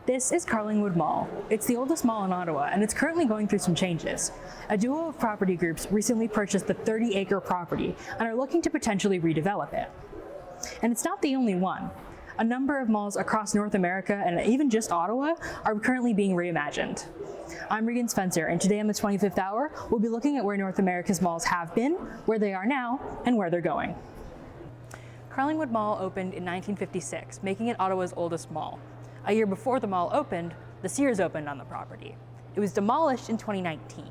This is Carlingwood Mall. It's the oldest mall in Ottawa, and it's currently going through some changes. A duo of property groups recently purchased the 30-acre property and are looking to potentially redevelop it. And it's not the only one. A number of malls across North America and even just Ottawa are currently being reimagined. I'm Reagan Spencer, and today on the 25th Hour, we'll be looking at where North America's malls have been, where they are now, and where they're going. Carlingwood Mall opened in 1956, making it Ottawa's oldest mall. A year before the mall opened, the Sears opened on the property. It was demolished in 2019.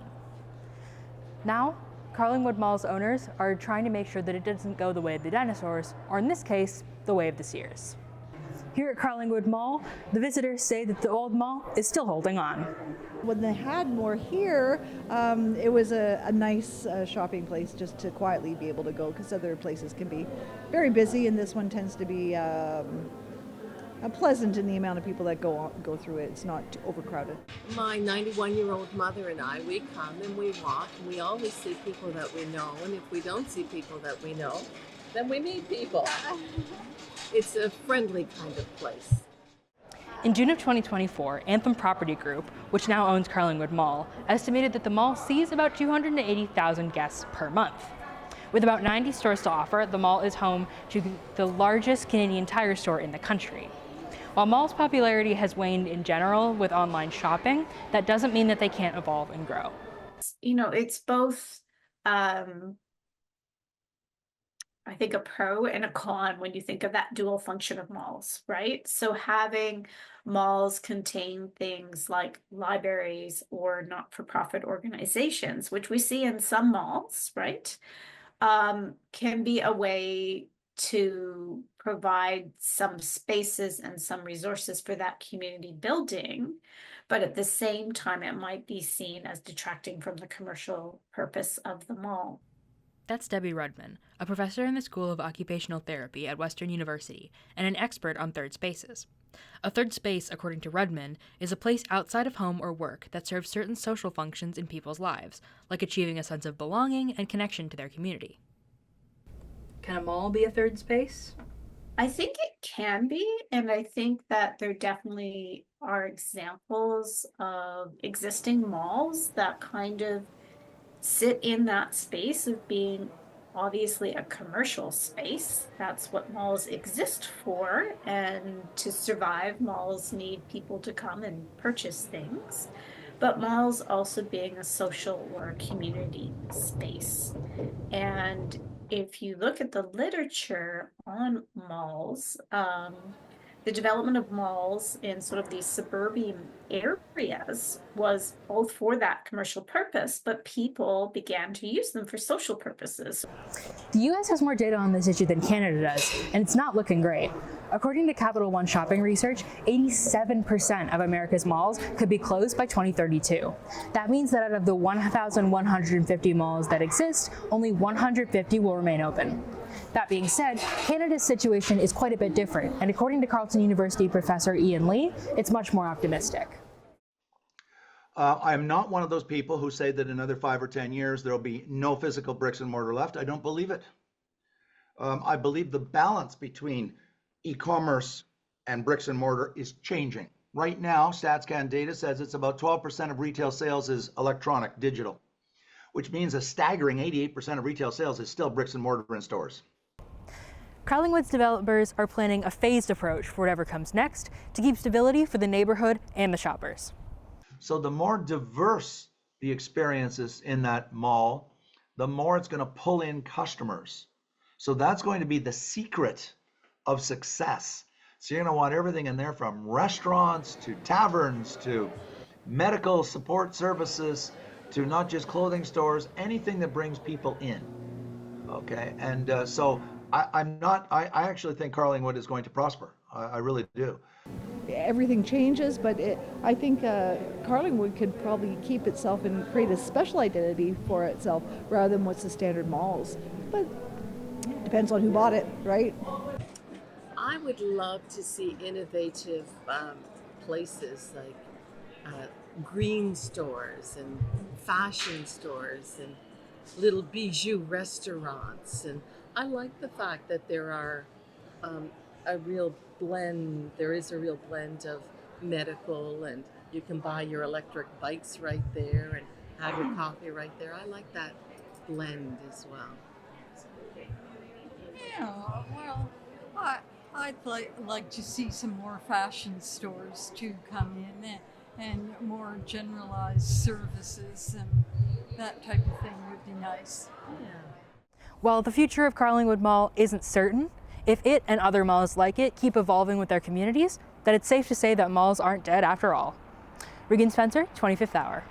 Now, Carlingwood Mall's owners are trying to make sure that it doesn't go the way of the dinosaurs, or in this case, the way of the Sears. Here at Carlingwood Mall, the visitors say that the old mall is still holding on. When they had more here, it was a nice shopping place just to quietly be able to go, because other places can be very busy, and this one tends to be pleasant in the amount of people that go through it. It's not overcrowded. My 91-year-old mother and I, we come and we walk, and we always see people that we know, and if we don't see people that we know, then we meet people. It's a friendly kind of place. In June of 2024, Anthem Property Group, which now owns Carlingwood Mall, estimated that the mall sees about 280,000 guests per month. With about 90 stores to offer, the mall is home to the largest Canadian Tire store in the country. While malls' popularity has waned in general with online shopping, that doesn't mean that they can't evolve and grow. You know, it's both I think a pro and a con when you think of that dual function of malls, right? So having malls contain things like libraries or not-for-profit organizations, which we see in some malls, right, can be a way to provide some spaces and some resources for that community building, but at the same time, it might be seen as detracting from the commercial purpose of the mall. That's Debbie Rudman, a professor in the School of Occupational Therapy at Western University and an expert on third spaces. A third space, according to Rudman, is a place outside of home or work that serves certain social functions in people's lives, like achieving a sense of belonging and connection to their community. Can a mall be a third space? I think it can be, and I think that there definitely are examples of existing malls that kind of sit in that space of being obviously a commercial space. That's what malls exist for, and to survive, malls need people to come and purchase things. But malls also being a social or a community space. And if you look at the literature on malls, the development of malls in sort of these suburban areas was both for that commercial purpose, but people began to use them for social purposes. The U.S. has more data on this issue than Canada does, and it's not looking great. According to Capital One Shopping Research, 87% of America's malls could be closed by 2032. That means that out of the 1,150 malls that exist, only 150 will remain open. That being said, Canada's situation is quite a bit different, and according to Carleton University professor Ian Lee, it's much more optimistic. I'm not one of those people who say that in another 5 or 10 years there'll be no physical bricks and mortar left. I don't believe it. I believe the balance between e-commerce and bricks and mortar is changing. Right now, StatsCan data says it's about 12% of retail sales is electronic, digital, which means a staggering 88% of retail sales is still bricks and mortar in stores. Carlingwood's developers are planning a phased approach for whatever comes next to keep stability for the neighborhood and the shoppers. So the more diverse the experiences in that mall, the more it's going to pull in customers. So that's going to be the secret of success. So you're going to want everything in there, from restaurants to taverns to medical support services to not just clothing stores, anything that brings people in. Okay, and so I actually think Carlingwood is going to prosper. I really do. Everything changes, but I think Carlingwood could probably keep itself and create a special identity for itself rather than what's the standard malls. But it depends on who bought it, right? I would love to see innovative places like green stores and fashion stores and little bijou restaurants. And I like the fact that there is a real blend of medical, and you can buy your electric bikes right there and have your coffee right there. I like that blend as well. Yeah, well, I'd like to see some more fashion stores to come in and more generalized services and that type of thing would be nice. Yeah. While the future of Carlingwood Mall isn't certain, if it and other malls like it keep evolving with their communities, then it's safe to say that malls aren't dead after all. Regan Spencer, 25th Hour.